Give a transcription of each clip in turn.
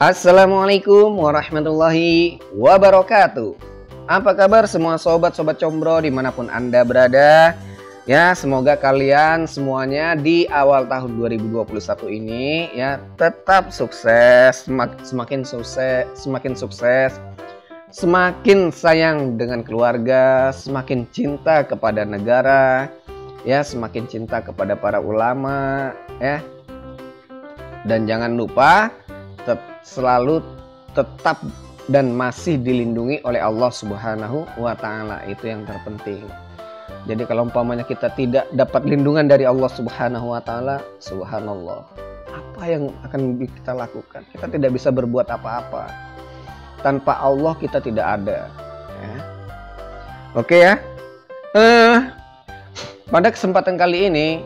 Assalamualaikum warahmatullahi wabarakatuh. Apa kabar semua sobat-sobat combro dimanapun Anda berada? Ya, semoga kalian semuanya di awal tahun 2021 ini ya tetap sukses, semakin sukses, semakin sayang dengan keluarga, semakin cinta kepada negara, ya, semakin cinta kepada para ulama, ya. Dan jangan lupa selalu tetap dan masih dilindungi oleh Allah Subhanahu wa Ta'ala. Itu yang terpenting. Jadi kalau umpamanya kita tidak dapat lindungan dari Allah Subhanahu wa Ta'ala, subhanallah, apa yang akan kita lakukan? Kita tidak bisa berbuat apa-apa. Tanpa Allah kita tidak ada, ya. Oke ya. Pada kesempatan kali ini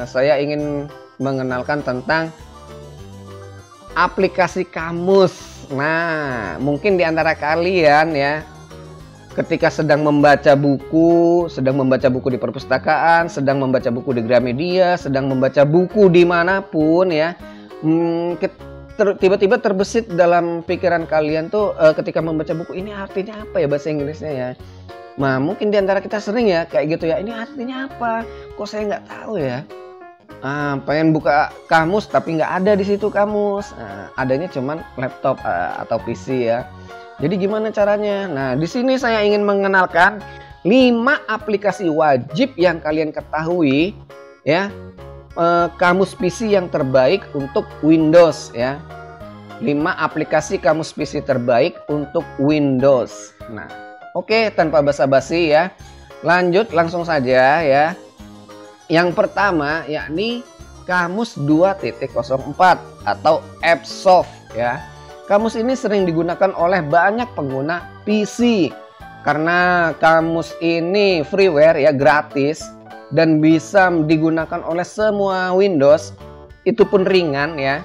saya ingin mengenalkan tentang aplikasi kamus. Nah, mungkin di antara kalian ya, ketika sedang membaca buku di perpustakaan, sedang membaca buku di Gramedia, sedang membaca buku dimanapun ya, tiba-tiba terbesit dalam pikiran kalian tuh ketika membaca buku, ini artinya apa ya bahasa Inggrisnya ya. Nah, mungkin di antara kita sering ya kayak gitu ya, ini artinya apa? Kok saya nggak tahu ya? Pengen buka kamus tapi nggak ada di situ kamus. Adanya cuman laptop atau PC ya. Jadi gimana caranya? Nah, di sini saya ingin mengenalkan 5 aplikasi wajib yang kalian ketahui ya. Kamus PC yang terbaik untuk Windows ya. 5 aplikasi kamus PC terbaik untuk Windows. Nah, oke, tanpa basa-basi ya. Lanjut langsung saja ya. Yang pertama yakni Kamus 2.04 atau AppSoft ya. Kamus ini sering digunakan oleh banyak pengguna PC karena kamus ini freeware ya, gratis dan bisa digunakan oleh semua Windows. Itu pun ringan ya.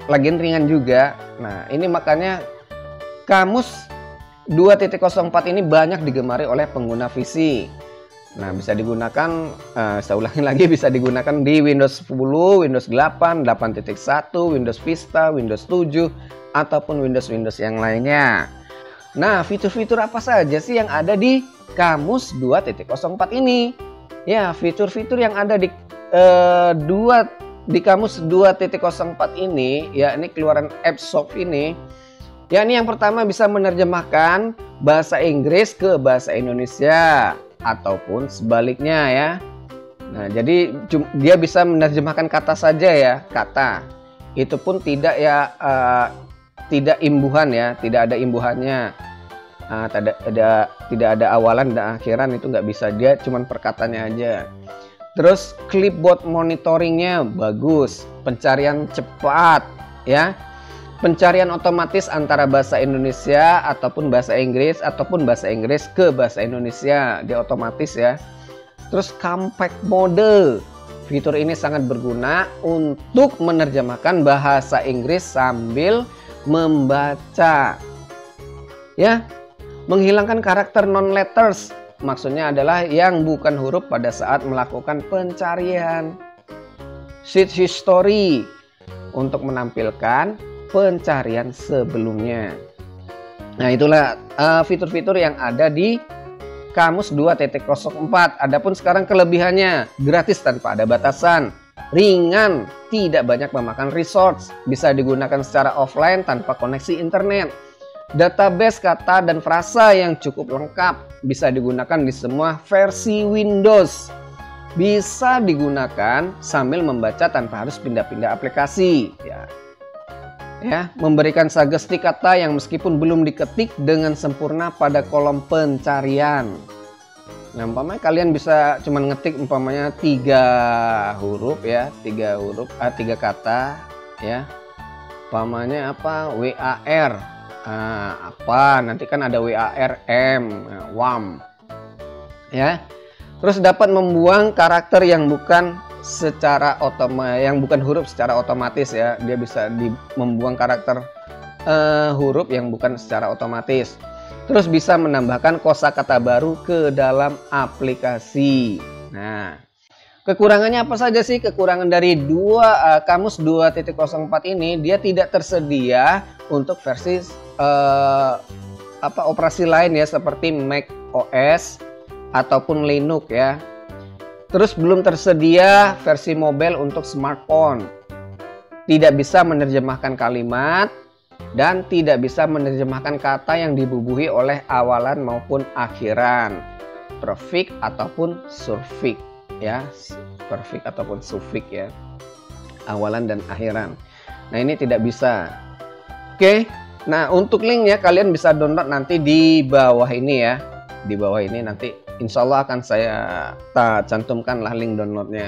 Lagian ringan juga. Nah, ini makanya Kamus 2.04 ini banyak digemari oleh pengguna PC. Nah, bisa digunakan, saya ulangi lagi, bisa digunakan di Windows 10, Windows 8, 8.1, Windows Vista, Windows 7, ataupun Windows yang lainnya. Nah, fitur-fitur apa saja sih yang ada di Kamus 2.04 ini? Ya, fitur-fitur yang ada di Kamus 2.04 ini, ya ini keluaran AppSoft ini. Ya, ini yang pertama bisa menerjemahkan bahasa Inggris ke bahasa Indonesia ataupun sebaliknya ya. Nah, jadi dia bisa menerjemahkan kata saja ya, kata. Itu pun tidak ya, tidak imbuhan ya, tidak ada imbuhannya. Tidak ada awalan dan akhiran, itu nggak bisa, dia cuman perkataannya aja. Terus clipboard monitoringnya bagus, pencarian cepat ya. Pencarian otomatis antara bahasa Indonesia ataupun bahasa Inggris ataupun bahasa Inggris ke bahasa Indonesia, dia otomatis ya. Terus compact mode, fitur ini sangat berguna untuk menerjemahkan bahasa Inggris sambil membaca ya. Menghilangkan karakter non letters, maksudnya adalah yang bukan huruf pada saat melakukan pencarian. Sheet history, untuk menampilkan pencarian sebelumnya. Nah, itulah fitur-fitur yang ada di Kamus 2.04. Adapun sekarang kelebihannya, gratis tanpa ada batasan, ringan, tidak banyak memakan resource, bisa digunakan secara offline tanpa koneksi internet, database kata dan frasa yang cukup lengkap, bisa digunakan di semua versi Windows, bisa digunakan sambil membaca tanpa harus pindah-pindah aplikasi ya, memberikan sugesti kata yang meskipun belum diketik dengan sempurna pada kolom pencarian. Nah, umpamanya kalian bisa cuman ngetik umpamanya 3 huruf ya, 3 kata ya. Umpamanya apa? WAR. Apa? Nanti kan ada WARM, WAM. Ya. Terus dapat membuang karakter yang bukan huruf secara otomatis ya. Dia bisa membuang karakter huruf yang bukan secara otomatis. Terus bisa menambahkan kosakata baru ke dalam aplikasi. Nah, Kekurangannya apa saja sih? Kekurangan dari Kamus 2.04 ini, dia tidak tersedia untuk versi operasi lain ya, seperti Mac OS ataupun Linux ya. Terus belum tersedia versi mobile untuk smartphone. Tidak bisa menerjemahkan kalimat dan tidak bisa menerjemahkan kata yang dibubuhi oleh awalan maupun akhiran, prefix ataupun suffix ya, prefix ataupun suffix ya, awalan dan akhiran. Nah, ini tidak bisa. Oke. Nah, untuk linknya kalian bisa download nanti di bawah ini ya. Di bawah ini nanti insya Allah akan saya cantumkan lah link downloadnya,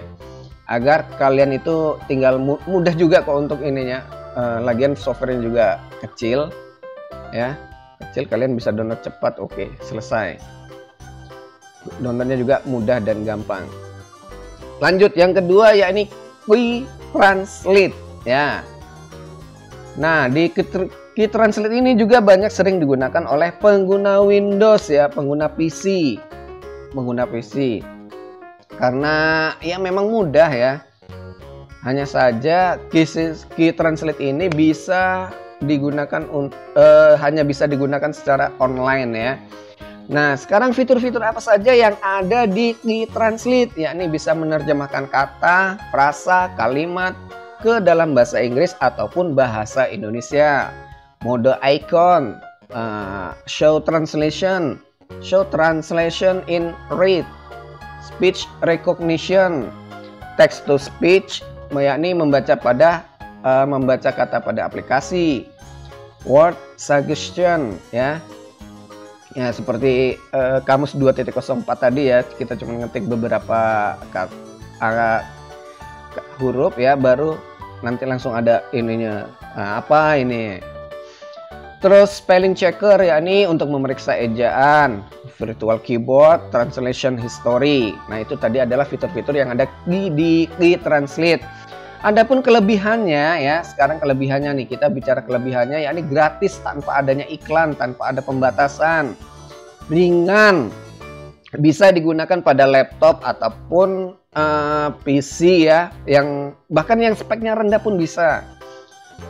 agar kalian itu tinggal mudah juga kok untuk ininya. Lagian softwarenya juga kecil ya, kecil, kalian bisa download cepat. Oke, selesai. Downloadnya juga mudah dan gampang. Lanjut yang kedua, yakni Quick Translate ya. Nah, di Quick Translate ini juga banyak sering digunakan oleh pengguna Windows ya, pengguna PC. Karena ya memang mudah ya. Hanya saja Quick Translate ini bisa digunakan hanya bisa digunakan secara online ya. Nah, sekarang fitur-fitur apa saja yang ada di Quick Translate? Yakni bisa menerjemahkan kata, frasa, kalimat ke dalam bahasa Inggris ataupun bahasa Indonesia. Mode icon, show translation in read, speech recognition, text to speech, yakni membaca kata pada aplikasi, word suggestion ya. Ya, seperti Kamus 2.04 tadi ya, kita cuma ngetik beberapa huruf ya, baru nanti langsung ada ininya. Nah, apa ini? Terus spelling checker, yakni untuk memeriksa ejaan, virtual keyboard, translation history. Nah, itu tadi adalah fitur-fitur yang ada di Quick Translate. Adapun kelebihannya ya, sekarang kelebihannya nih, kita bicara kelebihannya, yakni gratis tanpa adanya iklan, tanpa ada pembatasan, ringan, bisa digunakan pada laptop ataupun PC ya, yang bahkan yang speknya rendah pun bisa.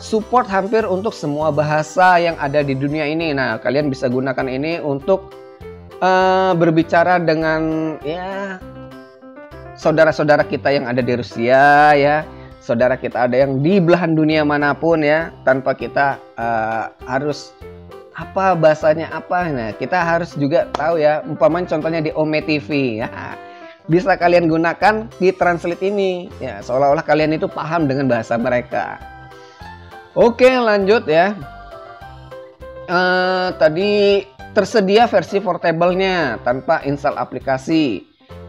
Support hampir untuk semua bahasa yang ada di dunia ini. Nah, kalian bisa gunakan ini untuk berbicara dengan ya saudara-saudara kita yang ada di Rusia ya, saudara kita ada yang di belahan dunia manapun ya, tanpa kita harus apa bahasanya apa. Nah, kita harus juga tahu ya, umpamanya contohnya di Ome TV ya, bisa kalian gunakan di Translate ini ya, seolah-olah kalian itu paham dengan bahasa mereka. Oke, lanjut ya. Tadi tersedia versi portable-nya tanpa install aplikasi.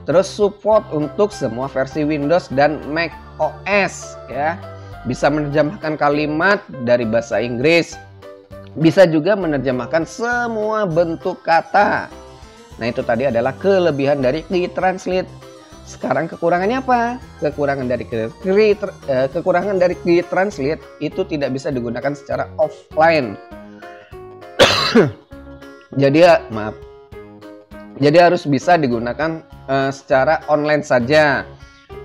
Terus support untuk semua versi Windows dan Mac OS ya. Bisa menerjemahkan kalimat dari bahasa Inggris. Bisa juga menerjemahkan semua bentuk kata. Nah, itu tadi adalah kelebihan dari Quick Translate. Sekarang kekurangannya apa? Kekurangan dari Quick Translate itu tidak bisa digunakan secara offline. Jadi harus bisa digunakan secara online saja.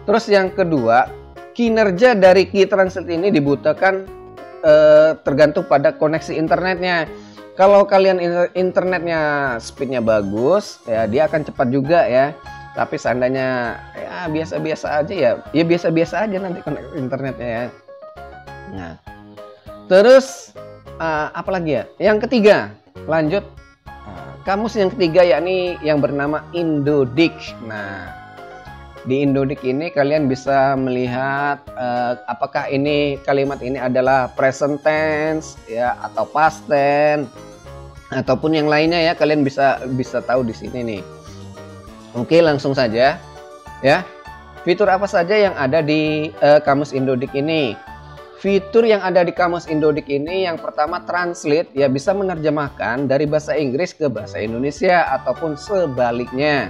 Terus yang kedua, kinerja dari Quick Translate ini dibutuhkan tergantung pada koneksi internetnya. Kalau kalian internetnya speednya bagus, ya dia akan cepat juga ya. Tapi seandainya ya biasa-biasa aja ya biasa-biasa aja nanti koneksi internetnya ya. Nah, terus apa lagi ya? Yang ketiga, lanjut kamus yang ketiga, yakni yang bernama Indodic. Nah, di Indodic ini kalian bisa melihat apakah ini kalimat ini adalah present tense ya atau past tense ataupun yang lainnya ya, kalian bisa tahu di sini nih. Oke, langsung saja ya. Fitur apa saja yang ada di kamus Indodic ini? Fitur yang ada di kamus Indodic ini, yang pertama translate, ya bisa menerjemahkan dari bahasa Inggris ke bahasa Indonesia ataupun sebaliknya.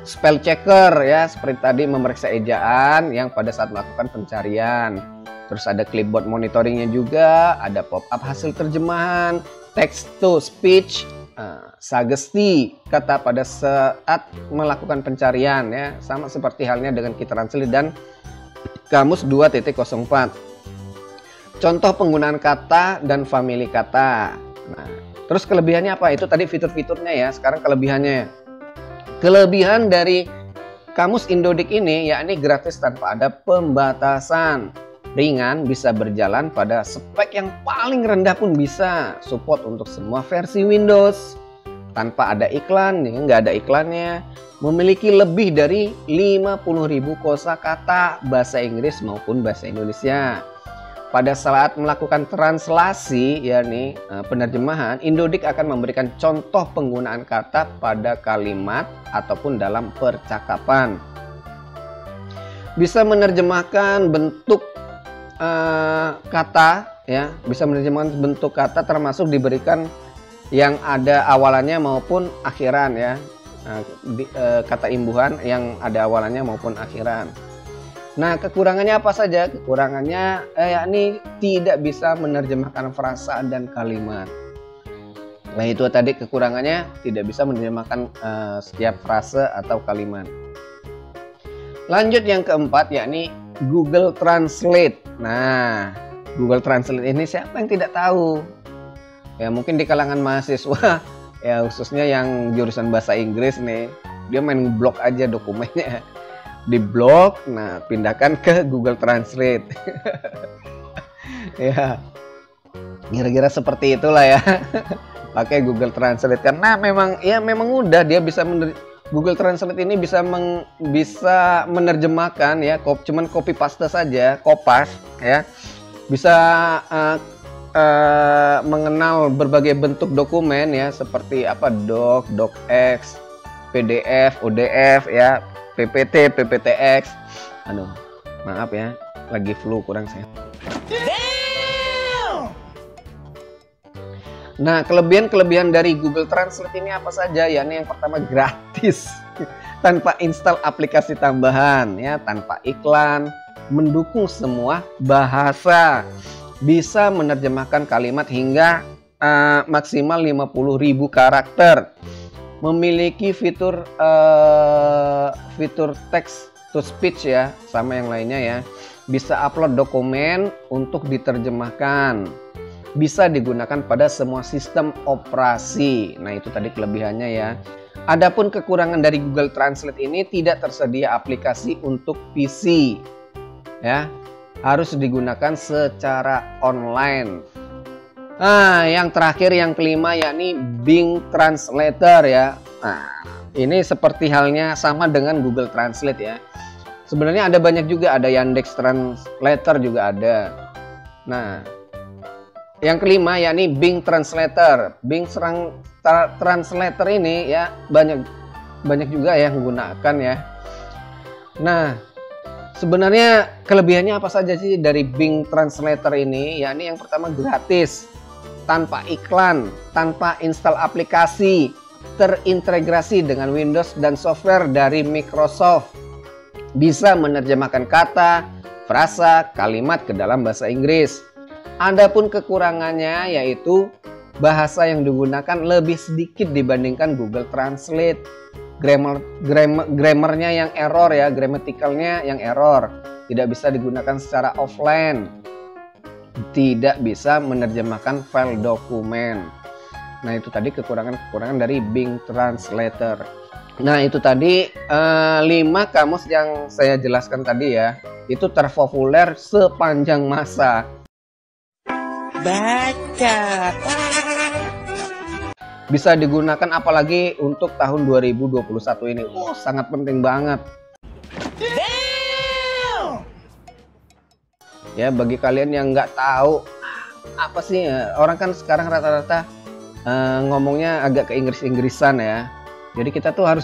Spell checker ya, seperti tadi memeriksa ejaan yang pada saat melakukan pencarian. Terus ada clipboard monitoringnya juga, ada pop up hasil terjemahan, text to speech, Sagesti, kata pada saat melakukan pencarian ya, sama seperti halnya dengan Kitranslate dan Kamus 2.04. Contoh penggunaan kata dan famili kata. Nah, terus kelebihannya apa? Itu tadi fitur-fiturnya ya. Sekarang kelebihannya. Kelebihan dari Kamus Indodik ini yakni gratis tanpa ada pembatasan. Ringan, bisa berjalan pada spek yang paling rendah pun bisa. Support untuk semua versi Windows. Tanpa ada iklan, ya, nggak ada iklannya. Memiliki lebih dari 50.000 kosakata bahasa Inggris maupun bahasa Indonesia. Pada saat melakukan translasi, yakni penerjemahan, Indodik akan memberikan contoh penggunaan kata pada kalimat ataupun dalam percakapan. Bisa menerjemahkan bentuk kata, ya, bisa menerjemahkan bentuk kata termasuk diberikan yang ada awalannya maupun akhiran ya, kata imbuhan yang ada awalannya maupun akhiran. Nah, kekurangannya apa saja? Kekurangannya yakni tidak bisa menerjemahkan frasa dan kalimat. Nah, itu tadi kekurangannya, tidak bisa menerjemahkan setiap frase atau kalimat. Lanjut yang keempat yakni Google Translate. Nah, Google Translate ini siapa yang tidak tahu? Ya, mungkin di kalangan mahasiswa ya, khususnya yang jurusan bahasa Inggris nih, dia main blok aja dokumennya. Di blok, nah pindahkan ke Google Translate. Ya, kira-kira seperti itulah ya. Pakai Google Translate karena memang mudah, dia bisa Google Translate ini bisa menerjemahkan ya, cuman copy paste saja, kopas ya. Bisa mengenal berbagai bentuk dokumen ya, seperti apa, doc, docx, PDF, ODF ya, PPT, PPTX. Aduh, maaf ya, lagi flu, kurang sehat. Nah, kelebihan dari Google Translate ini apa saja? Yakni yang pertama gratis, tanpa install aplikasi tambahan, ya, tanpa iklan, mendukung semua bahasa, bisa menerjemahkan kalimat hingga maksimal 50.000 karakter, memiliki fitur text to speech ya, sama yang lainnya ya, bisa upload dokumen untuk diterjemahkan. Bisa digunakan pada semua sistem operasi. Nah, itu tadi kelebihannya ya. Adapun kekurangan dari Google Translate ini, tidak tersedia aplikasi untuk PC. Ya, harus digunakan secara online. Nah, yang terakhir, yang kelima yakni Bing Translator ya. Nah, ini seperti halnya sama dengan Google Translate ya. Sebenarnya ada banyak juga, ada Yandex Translator juga ada. Nah, yang kelima yakni Bing Translator. Bing Translator ini ya banyak juga yang menggunakan ya. Nah, sebenarnya kelebihannya apa saja sih dari Bing Translator ini? Yakni yang pertama gratis, tanpa iklan, tanpa install aplikasi, terintegrasi dengan Windows dan software dari Microsoft. Bisa menerjemahkan kata, frasa, kalimat ke dalam bahasa Inggris. Adapun kekurangannya yaitu bahasa yang digunakan lebih sedikit dibandingkan Google Translate. Grammarnya yang error ya, gramaticalnya yang error. Tidak bisa digunakan secara offline. Tidak bisa menerjemahkan file dokumen. Nah, itu tadi kekurangan dari Bing Translator. Nah, itu tadi 5 kamus yang saya jelaskan tadi ya. Itu terpopuler sepanjang masa. Baca. Bisa digunakan apalagi untuk tahun 2021 ini. Sangat penting banget. Ya, bagi kalian yang nggak tahu apa sih, orang kan sekarang rata-rata ngomongnya agak ke Inggris-Inggrisan ya. Jadi kita tuh harus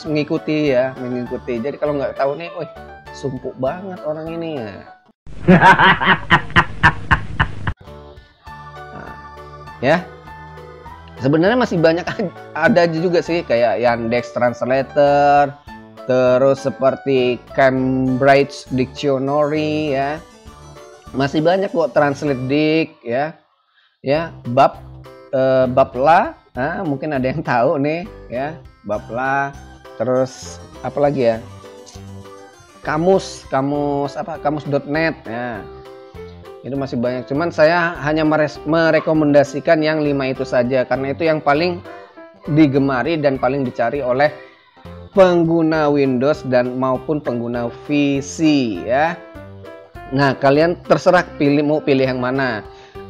mengikuti. Jadi kalau nggak tahu nih, sumpuk banget orang ini ya. Ya, sebenarnya masih banyak ada juga sih, kayak Yandex Translator, terus seperti Cambridge Dictionary ya, masih banyak kok, Translate Dict ya, Bab Bapla. Nah, mungkin ada yang tahu nih ya, Bapla. Terus apa lagi ya? Kamus.net ya. Itu masih banyak. Cuman saya hanya merekomendasikan yang 5 itu saja karena itu yang paling digemari dan paling dicari oleh pengguna Windows dan maupun pengguna PC ya. Nah, kalian terserah mau pilih yang mana.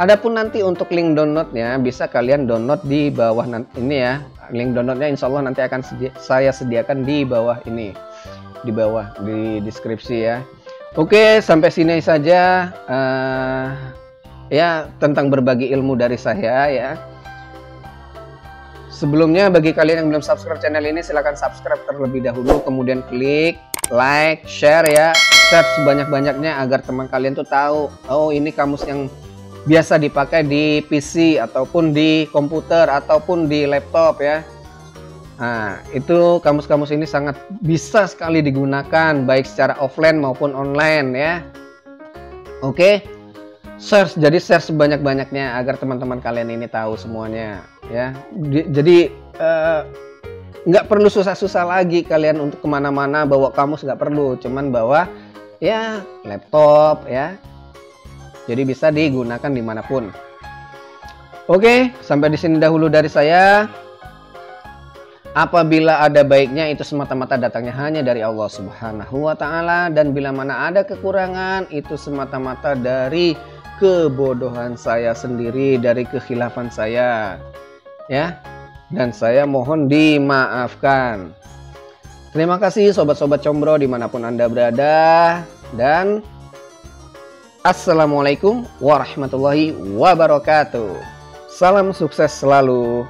Adapun nanti untuk link downloadnya bisa kalian download di bawah ini ya. Link downloadnya insya Allah nanti akan saya sediakan di bawah ini, di bawah di deskripsi ya. Oke, sampai sini saja ya tentang berbagi ilmu dari saya ya. Sebelumnya bagi kalian yang belum subscribe channel ini silahkan subscribe terlebih dahulu, kemudian klik like, share ya, share sebanyak-banyaknya agar teman kalian tuh tahu, oh ini kamus yang biasa dipakai di PC ataupun di komputer ataupun di laptop ya. Nah, itu kamus-kamus ini sangat bisa sekali digunakan baik secara offline maupun online ya. Oke, jadi share sebanyak-banyaknya agar teman-teman kalian ini tahu semuanya ya. Jadi nggak perlu susah-susah lagi kalian untuk kemana-mana bawa kamus, nggak perlu, cuman bawa ya laptop ya. Jadi bisa digunakan dimanapun. Oke, sampai di sini dahulu dari saya. Apabila ada baiknya itu semata-mata datangnya hanya dari Allah Subhanahu wa Ta'ala, dan bila mana ada kekurangan itu semata-mata dari kebodohan saya sendiri, dari kekhilafan saya ya, dan saya mohon dimaafkan. Terima kasih sobat-sobat Combro dimanapun Anda berada, dan Assalamualaikum warahmatullahi wabarakatuh. Salam sukses selalu.